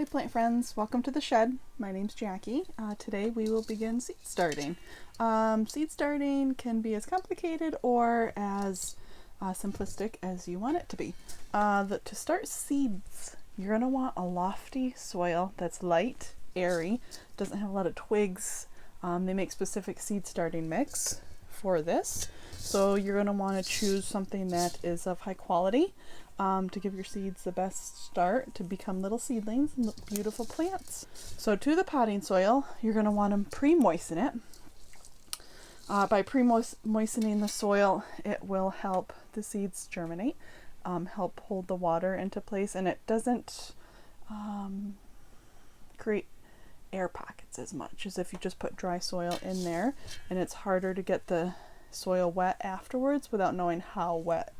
Hi plant friends, welcome to the shed. My name's Jackie. Today we will begin seed starting. Seed starting can be as complicated or as simplistic as you want it to be. To start seeds, you're going to want a lofty soil that's light, airy, doesn't have a lot of twigs. They make specific seed starting mix for this. So you're going to want to choose something that is of high quality to give your seeds the best start to become little seedlings and beautiful plants. So to the potting soil, you're going to want to pre-moisten it. By pre-moistening the soil, it will help the seeds germinate, help hold the water into place, and it doesn't create air pockets as much as if you just put dry soil in there, and it's harder to get the soil wet afterwards without knowing how wet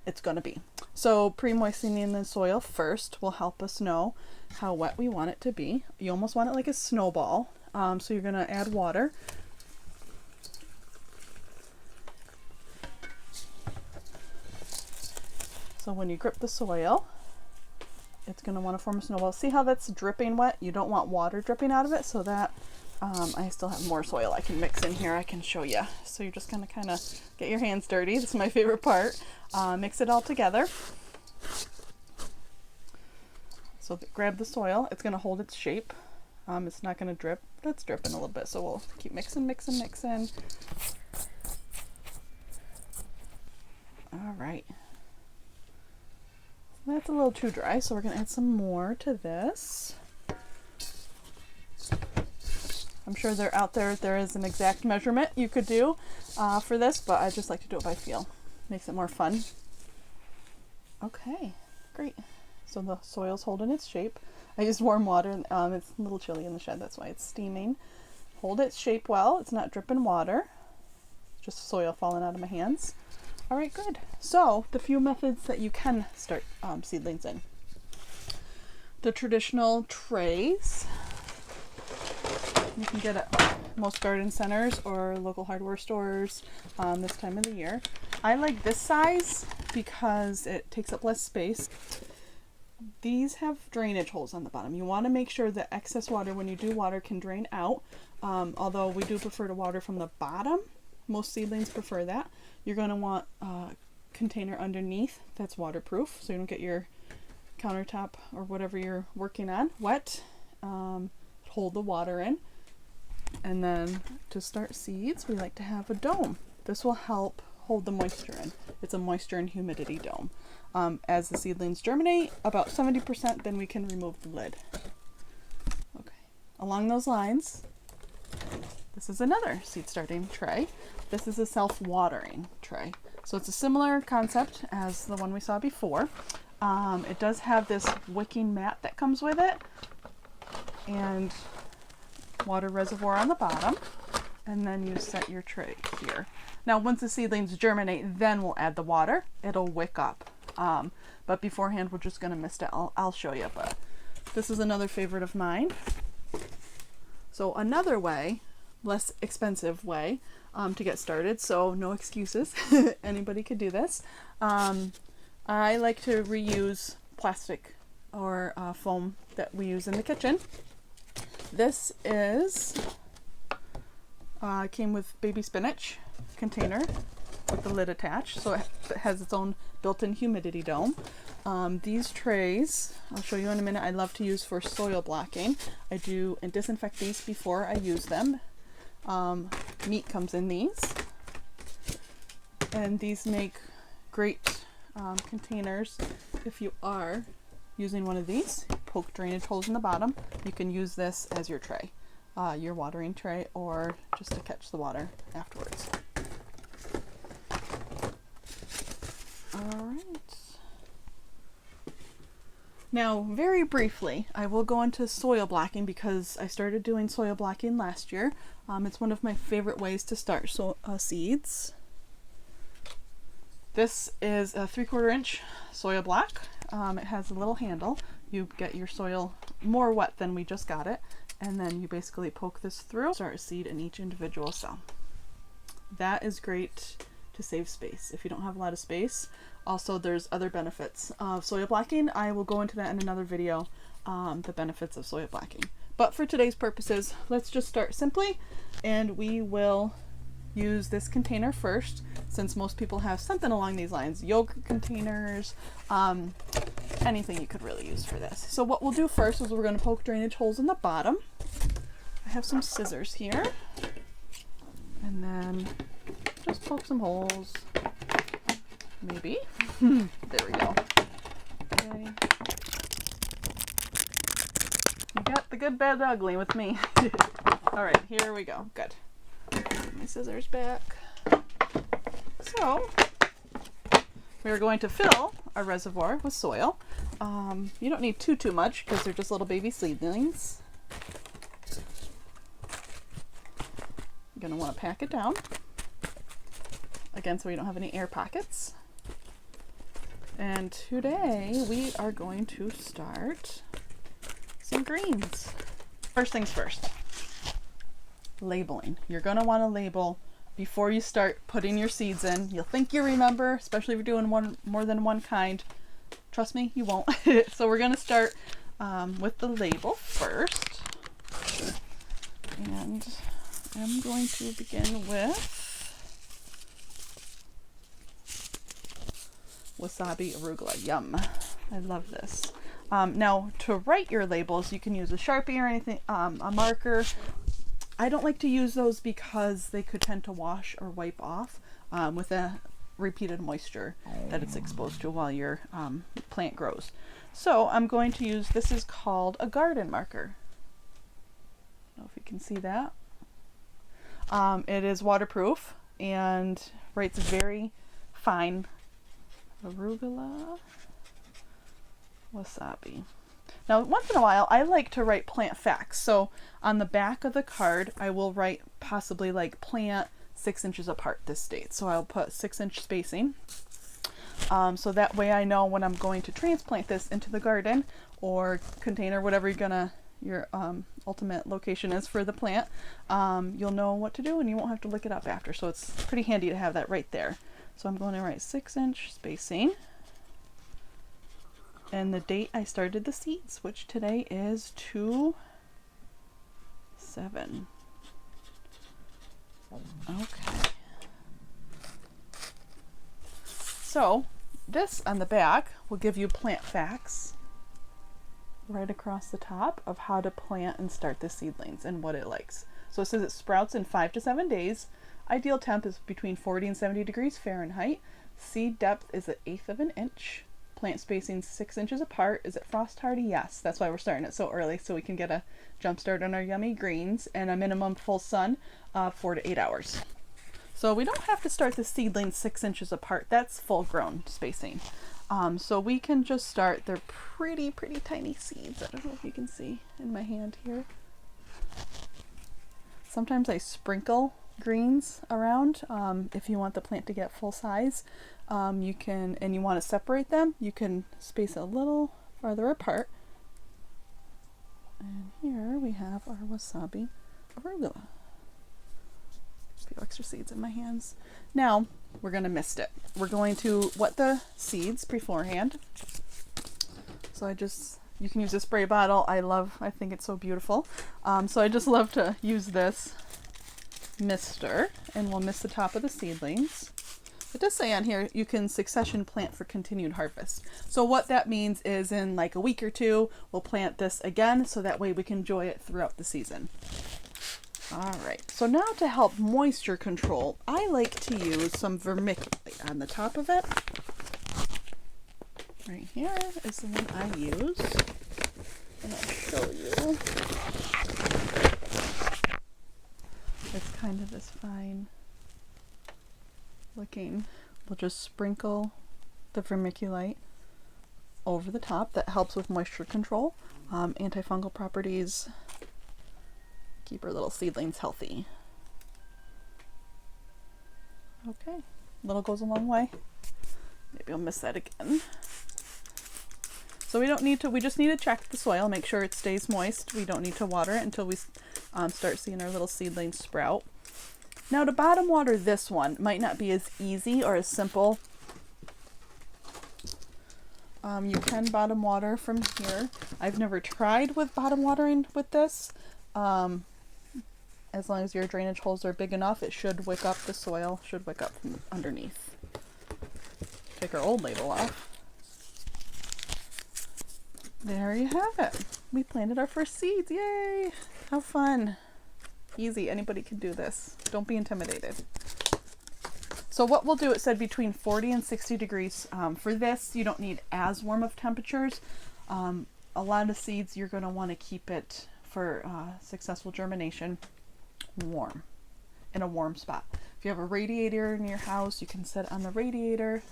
it's going to be. So pre-moistening the soil first will help us know how wet we want it to be. You almost want it like a snowball. So you're going to add water. So when you grip the soil, it's going to want to form a snowball. See how that's dripping wet? You don't want water dripping out of it, so that I still have more soil I can mix in here. I can show you. So you're just going to kind of get your hands dirty. This is my favorite part. Mix it all together. So grab the soil. It's going to hold its shape. It's not going to drip. That's dripping a little bit, so we'll keep mixing. All right. That's a little too dry, so we're going to add some more to this. I'm sure they're out there. There is an exact measurement you could do for this, but I just like to do it by feel. Makes it more fun. Okay, great. So the soil's holding its shape. I used warm water. It's a little chilly in the shed, that's why it's steaming. Hold its shape well. It's not dripping water. Just soil falling out of my hands. All right, good. So the few methods that you can start seedlings in. The traditional trays you can get at most garden centers or local hardware stores this time of the year. I like this size because it takes up less space. These have drainage holes on the bottom. You want to make sure that excess water, when you do water, can drain out. Although we do prefer to water from the bottom. Most seedlings prefer that. You're going to want a container underneath that's waterproof, so you don't get your countertop or whatever you're working on wet. Hold the water in. And then to start seeds, we like to have a dome. This will help hold the moisture in. It's a moisture and humidity dome. As the seedlings germinate, about 70%, then we can remove the lid. Okay. Along those lines, this is another seed starting tray. This is a self-watering tray. So it's a similar concept as the one we saw before. It does have this wicking mat that comes with it, and water reservoir on the bottom, and then you set your tray here. Now once the seedlings germinate, then we'll add the water. It'll wick up, but beforehand we're just going to mist it. I'll show you, but this is another favorite of mine. So another way, less expensive way to get started, so no excuses. Anybody could do this. I like to reuse plastic or foam that we use in the kitchen. This is came with baby spinach container with the lid attached, so it has its own built-in humidity dome. These trays, I'll show you in a minute, I love to use for soil blocking. I do and disinfect these before I use them. Meat comes in these, and these make great containers if you are using one of these. Poke drainage holes in the bottom. You can use this as your tray, your watering tray, or just to catch the water afterwards. All right. Now, very briefly, I will go into soil blocking because I started doing soil blocking last year. It's one of my favorite ways to start seeds. This is a 3/4 inch soil block. It has a little handle. You get your soil more wet than we just got it, and then you basically poke this through, start a seed in each individual cell. That is great to save space if you don't have a lot of space. Also, there's other benefits of soil blocking. I will go into that in another video the benefits of soil blacking. But for today's purposes, let's just start simply, and we will use this container first, since most people have something along these lines. Yogurt containers, anything you could really use for this. So what we'll do first is we're going to poke drainage holes in the bottom. I have some scissors here, and then just poke some holes. Maybe. There we go. Okay. You got the good, bad, ugly with me. All right, here we go. Good. Put my scissors back. So we're going to fill our reservoir with soil. You don't need too much because they're just little baby seedlings. You're going to want to pack it down. Again, so we don't have any air pockets. And today we are going to start some greens. First things first, labeling. You're going to want to label before you start putting your seeds in. You'll think you remember, especially if you're doing more than one kind. Trust me, you won't. So we're going to start with the label first. And I'm going to begin with wasabi arugula. Yum. I love this. Now, to write your labels, you can use a Sharpie or anything, a marker. I don't like to use those because they could tend to wash or wipe off with the repeated moisture that it's exposed to while your plant grows. So I'm going to use, this is called a garden marker. I don't know if you can see that. It is waterproof and writes very fine. Arugula, wasabi. Now, once in a while, I like to write plant facts. So on the back of the card, I will write possibly like plant 6 inches apart this date. So I'll put 6-inch spacing. So that way I know when I'm going to transplant this into the garden or container, whatever your ultimate location is for the plant, you'll know what to do and you won't have to look it up after. So it's pretty handy to have that right there. So I'm going to write 6-inch spacing and the date I started the seeds, which today is 2/7. Okay. So this on the back will give you plant facts right across the top of how to plant and start the seedlings and what it likes. So it says it sprouts in 5 to 7 days. Ideal temp is between 40 and 70 degrees Fahrenheit. Seed depth is 1/8 of an inch. Plant spacing 6 inches apart. Is it frost hardy? Yes. That's why we're starting it so early, so we can get a jump start on our yummy greens, and a minimum full sun 4 to 8 hours. So we don't have to start the seedlings 6 inches apart. That's full grown spacing. So we can just start, they're pretty tiny seeds. I don't know if you can see in my hand here. Sometimes I sprinkle greens around. If you want the plant to get full size, you can, and you want to separate them, you can space a little farther apart. And here we have our wasabi arugula. A few extra seeds in my hands. Now we're going to mist it. We're going to wet the seeds beforehand. So you can use a spray bottle. I think it's so beautiful. So I just love to use this mister, and we'll mist the top of the seedlings. It does say on here you can succession plant for continued harvest. So what that means is in like a week or two, we'll plant this again so that way we can enjoy it throughout the season. All right, so now to help moisture control, I like to use some vermiculite on the top of it. Right here is the one I use, and I'll show you. It's kind of this fine looking. We'll just sprinkle the vermiculite over the top. That helps with moisture control, antifungal properties, keep our little seedlings healthy. Okay, little goes a long way. Maybe I'll miss that again. So we don't need to, we just need to check the soil, make sure it stays moist. We don't need to water it until we start seeing our little seedlings sprout. Now to bottom water this one might not be as easy or as simple You can bottom water from here. I've never tried with bottom watering with this. As long as your drainage holes are big enough, it should wick up the soil, should wick up from underneath. Take our old label off. There you have it. We planted our first seeds. Yay! How fun. Easy. Anybody can do this. Don't be intimidated. So what we'll do, it said between 40 and 60 degrees. For this, you don't need as warm of temperatures. A lot of seeds, you're going to want to keep it for successful germination warm, in a warm spot. If you have a radiator in your house, you can set it on the radiator,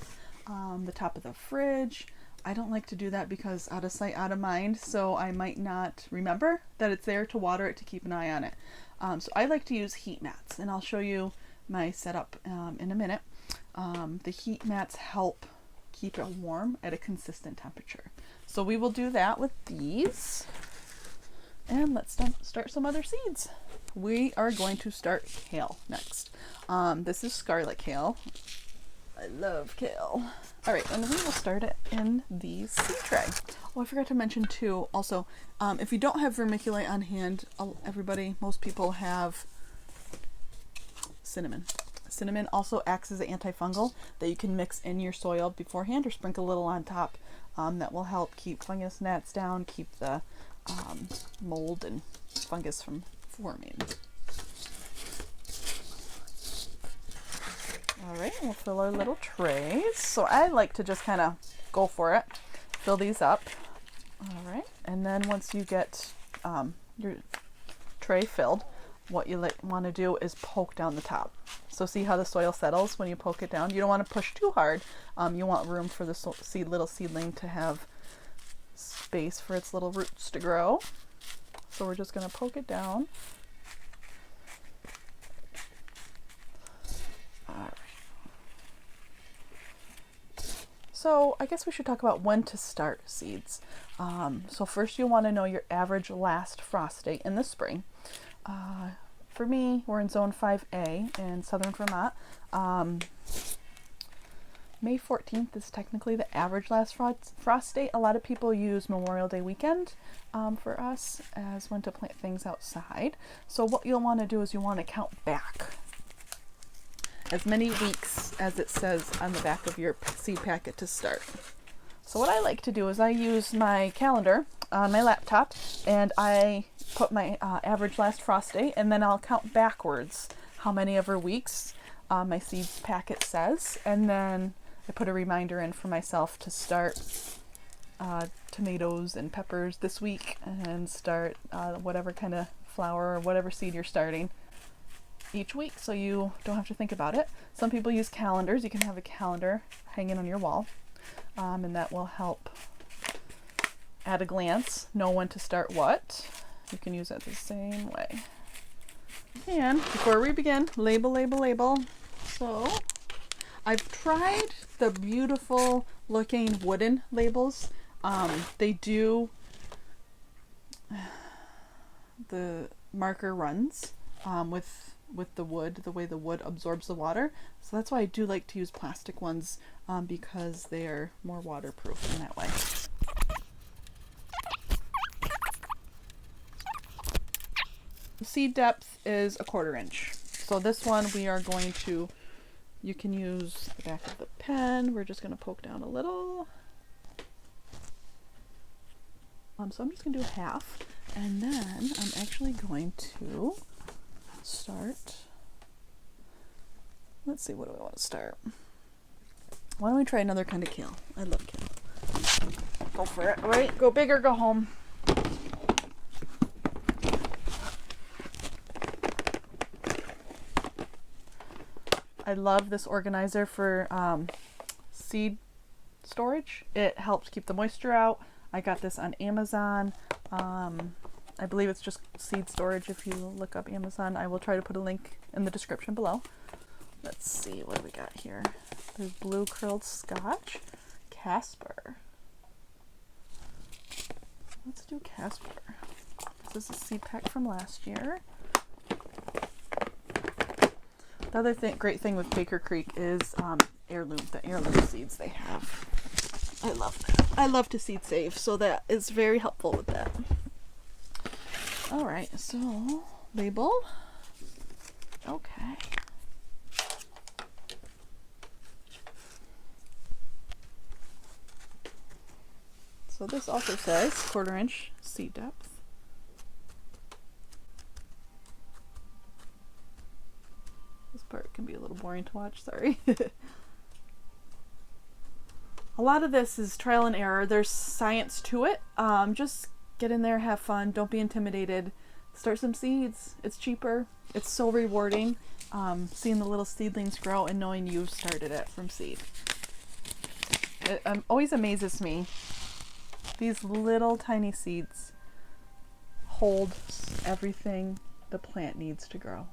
the top of the fridge. I don't like to do that because out of sight, out of mind, so I might not remember that it's there to water it, to keep an eye on it. So I like to use heat mats, and I'll show you my setup in a minute. The heat mats help keep it warm at a consistent temperature. So we will do that with these. And let's start some other seeds. We are going to start kale next. This is scarlet kale. I love kale. All right, and we will start it in the seed tray. Oh, I forgot to mention too, also, if you don't have vermiculite on hand, most people have cinnamon. Cinnamon also acts as an antifungal that you can mix in your soil beforehand or sprinkle a little on top. That will help keep fungus gnats down, keep the mold and fungus from forming. All right, we'll fill our little trays. So I like to just kind of go for it, fill these up. All right, and then once you get your tray filled, what you want to do is poke down the top. So see how the soil settles when you poke it down? You don't want to push too hard. You want room for the little seedling to have space for its little roots to grow. So we're just going to poke it down. All right. So I guess we should talk about when to start seeds. So first you want to know your average last frost date in the spring. For me, we're in zone 5A in southern Vermont. May 14th is technically the average last frost date. A lot of people use Memorial Day weekend for us as when to plant things outside. So what you'll want to do is you want to count back as many weeks as it says on the back of your seed packet to start. So what I like to do is I use my calendar on my laptop and I put my average last frost date, and then I'll count backwards how many ever weeks my seed packet says, and then I put a reminder in for myself to start tomatoes and peppers this week, and start whatever kind of flower or whatever seed you're starting each week, so you don't have to think about it. Some people use calendars. You can have a calendar hanging on your wall, and that will help at a glance know when to start what. You can use it the same way. And before we begin, label, label, label. So I've tried the beautiful looking wooden labels. They do, the marker runs with the wood, the way the wood absorbs the water. So that's why I do like to use plastic ones, because they are more waterproof in that way. The seed depth is 1/4 inch. So this one we are going to, you can use the back of the pen. We're just going to poke down a little. So I'm just going to do half, and then I'm actually going to start. Let's see, what do I want to start? Why don't we try another kind of kale? I love kale. Go for it. All right, go big or go home. I love this organizer for seed storage. It helps keep the moisture out. I got this on Amazon. I believe it's just seed storage. If you look up Amazon, I will try to put a link in the description below. Let's see, what do we got here? There's blue curled Scotch, Casper. Let's do Casper. This is a seed pack from last year. The other great thing with Baker Creek is the heirloom seeds they have. I love that. I love to seed save, so that is very helpful with that. All right, so label. Okay. So this also says 1/4 inch seed depth. This part can be a little boring to watch, sorry. A lot of this is trial and error. There's science to it. Just get in there, have fun, don't be intimidated. Start some seeds. It's cheaper. It's so rewarding, seeing the little seedlings grow and knowing you've started it from seed. It always amazes me. These little tiny seeds hold everything the plant needs to grow.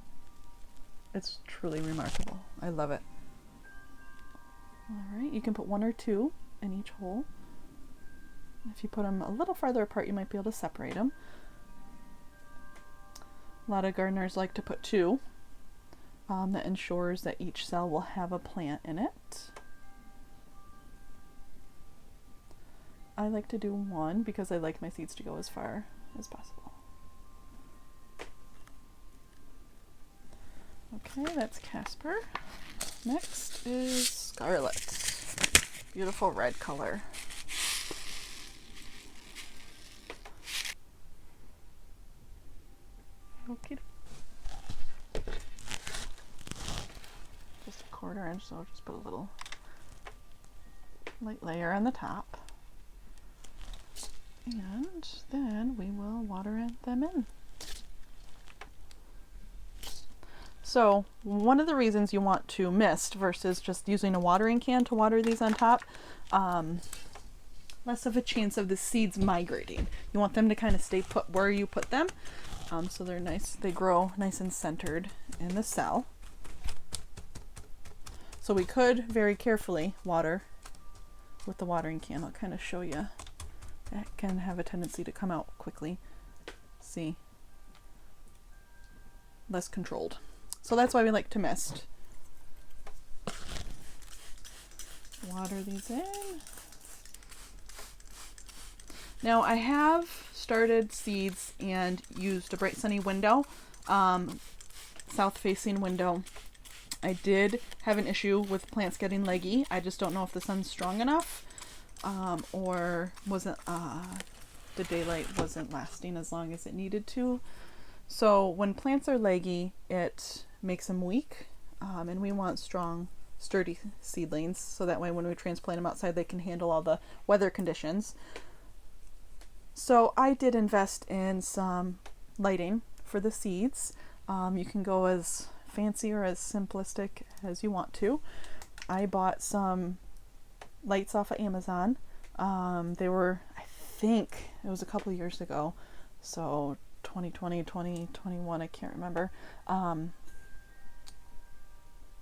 It's truly remarkable. I love it. All right, you can put 1 or 2 in each hole. If you put them a little farther apart, you might be able to separate them. A lot of gardeners like to put 2. That ensures that each cell will have a plant in it. I like to do 1 because I like my seeds to go as far as possible. Okay, that's Casper. Next is Scarlet. Beautiful red color. Okay. Just a 1/4 inch, so I'll just put a little light layer on the top. And then we will water them in. So one of the reasons you want to mist versus just using a watering can to water these on top, less of a chance of the seeds migrating. You want them to kind of stay put where you put them, so they're nice. They grow nice and centered in the cell. So we could very carefully water with the watering can. I'll kind of show you. That can have a tendency to come out quickly. See, less controlled. So that's why we like to mist. Water these in. Now I have started seeds and used a bright sunny window, south facing window. I did have an issue with plants getting leggy. I just don't know if the sun's strong enough, or wasn't the daylight wasn't lasting as long as it needed to. So when plants are leggy, it makes them weak, and we want strong, sturdy seedlings, so that way when we transplant them outside they can handle all the weather conditions. So I did invest in some lighting for the seeds. You can go as fancy or as simplistic as you want to. I bought some lights off of Amazon. They were, I think it was a couple years ago, so 2020, 2021, I can't remember.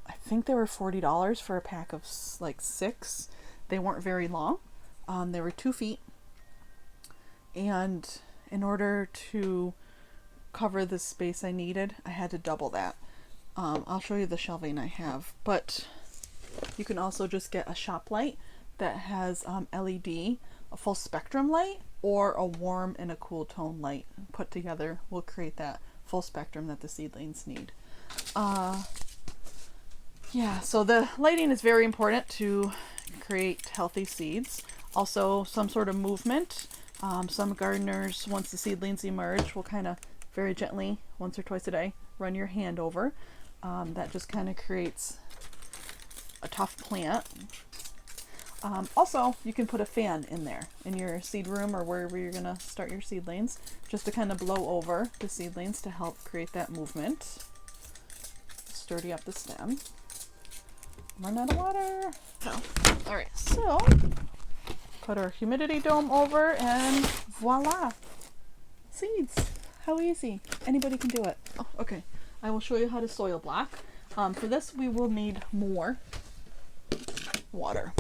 I think they were $40 for a pack of like 6. They weren't very long. They were 2 feet. And in order to cover the space I needed, I had to double that. I'll show you the shelving I have, but you can also just get a shop light that has LED, a full spectrum light, or a warm and a cool tone light put together will create that full spectrum that the seedlings need. Yeah, so the lighting is very important to create healthy seeds. Also, some sort of movement. Some gardeners, once the seedlings emerge, will kind of very gently, once or twice a day, run your hand over. That just kind of creates a tough plant. Also, you can put a fan in there, in your seed room or wherever you're going to start your seedlings, just to kind of blow over the seedlings to help create that movement. Sturdy up the stem. Run out of water. Oh. Alright, so put our humidity dome over and voila! Seeds! How easy. Anybody can do it. Oh, okay. I will show you how to soil block. For this we will need more water.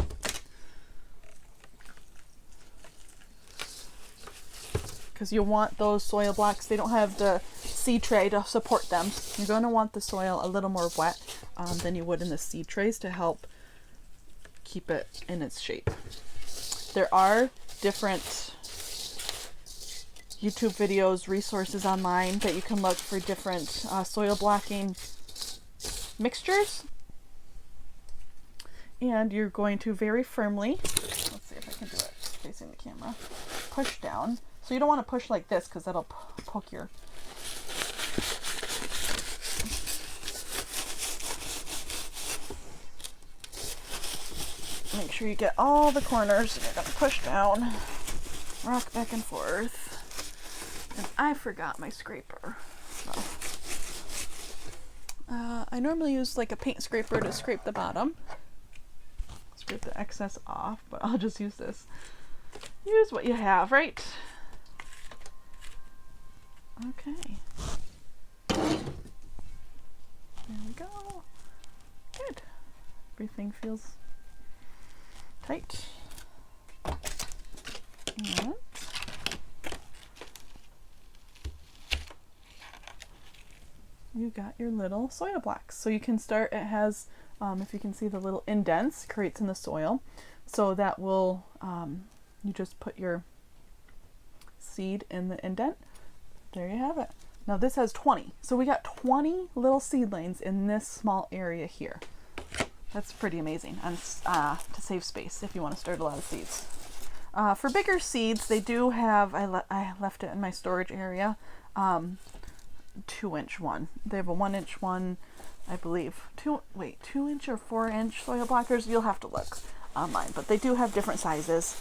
Because you want those soil blocks, they don't have the seed tray to support them. You're going to want the soil a little more wet than you would in the seed trays to help keep it in its shape. There are different YouTube videos, resources online that you can look for different soil blocking mixtures. And you're going to very firmly, let's see if I can do it facing the camera, push down. So you don't want to push like this because that'll poke your... Make sure you get all the corners. You're going to push down, rock back and forth. And I forgot my scraper. So, I normally use like a paint scraper to scrape the bottom. Scrape the excess off, but I'll just use this. Use what you have, right? Okay. There we go. Good. Everything feels tight. And you got your little soil blocks. So you can start, it has, if you can see the little indents creates in the soil. So that will, you just put your seed in the indent. There you have it. Now this has 20. So we got 20 little seedlings in this small area here. That's pretty amazing, and to save space if you want to start a lot of seeds. For bigger seeds, they do have, I left it in my storage area, 2-inch one. They have a 1-inch one, I believe. 2-inch or 4-inch soil blockers. You'll have to look online, but they do have different sizes,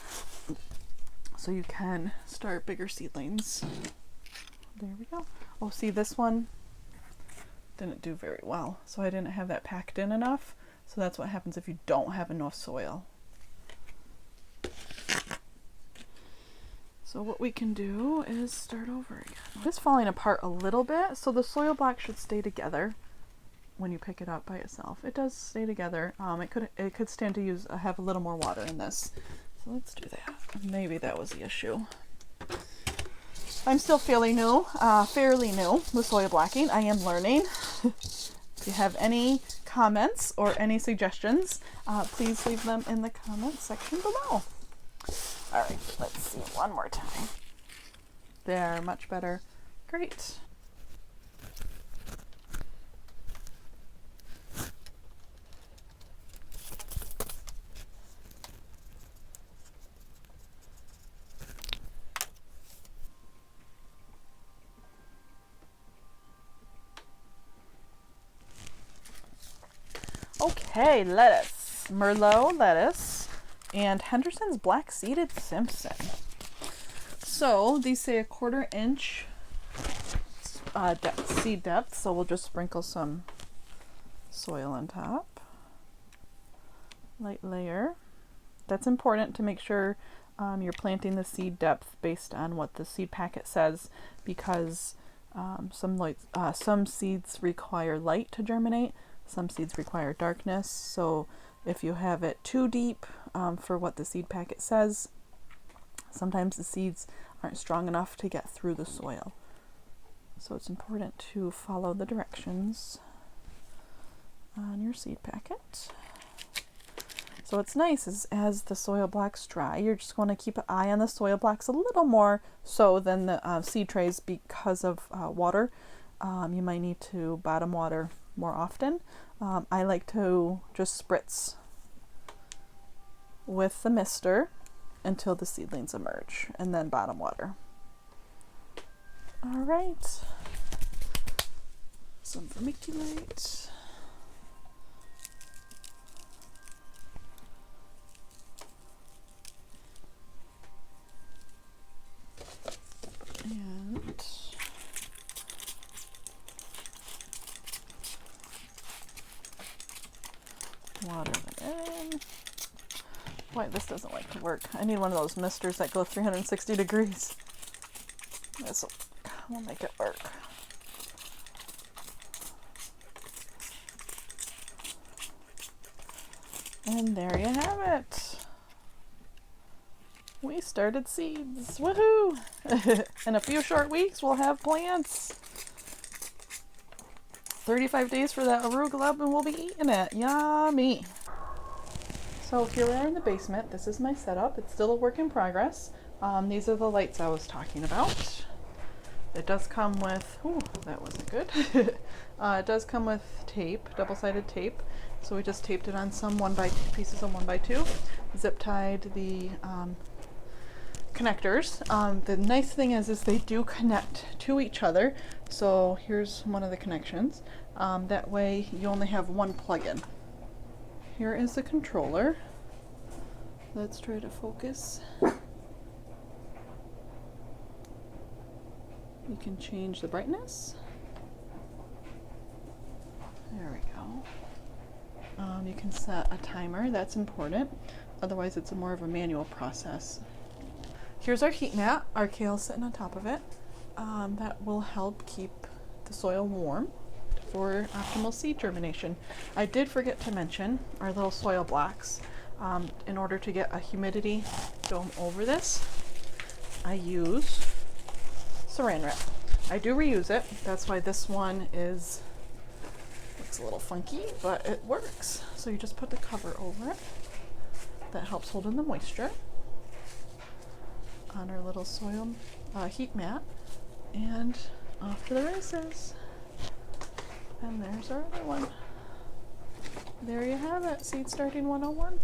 so you can start bigger seedlings. There we go. Oh, see, this one didn't do very well, so I didn't have that packed in enough. So that's what happens if you don't have enough soil. So what we can do is start over again. It's falling apart a little bit, so the soil block should stay together when you pick it up by itself. It does stay together. It could stand to have a little more water in this. So let's do that. Maybe that was the issue. I'm still fairly new with soil blocking. I am learning. If you have any comments or any suggestions, please leave them in the comments section below. All right, let's see one more time. There, much better. Great. Okay, lettuce. Merlot lettuce and Henderson's Black Seeded Simpson. So these say 1/4 inch seed depth, so we'll just sprinkle some soil on top. Light layer. That's important to make sure you're planting the seed depth based on what the seed packet says, because some seeds require light to germinate. Some seeds require darkness, so if you have it too deep for what the seed packet says, sometimes the seeds aren't strong enough to get through the soil. So it's important to follow the directions on your seed packet. So what's nice is as the soil blocks dry, you're just going to keep an eye on the soil blocks a little more so than the seed trays because of water. You might need to bottom water more often. I like to just spritz with the mister until the seedlings emerge, and then bottom water. All right, some vermiculite. And water them in. Boy, this doesn't like to work. I need one of those misters that go 360 degrees. This will make it work. And there you have it. We started seeds. Woohoo! In a few short weeks, we'll have plants. 35 days for that arugula and we'll be eating it. Yummy! So So here we are in the basement. This is my setup. It's still a work in progress. These are the lights I was talking about. It does come with, ooh, that wasn't good. It does come with tape, double-sided tape. So we just taped it on some pieces of 1x2, zip tied the connectors. The nice thing is they do connect to each other. So here's one of the connections. That way you only have one plug-in. Here is the controller. Let's try to focus. You can change the brightness. There we go. You can set a timer, that's important. Otherwise it's more of a manual process. Here's our heat mat, our kale sitting on top of it. That will help keep the soil warm for optimal seed germination. I did forget to mention our little soil blocks. In order to get a humidity dome over this, I use Saran wrap. I do reuse it. That's why this one looks a little funky, but it works. So you just put the cover over it. That helps hold in the moisture on our little soil heat mat. And off to the races. And there's our other one. There you have it, Seed Starting 101.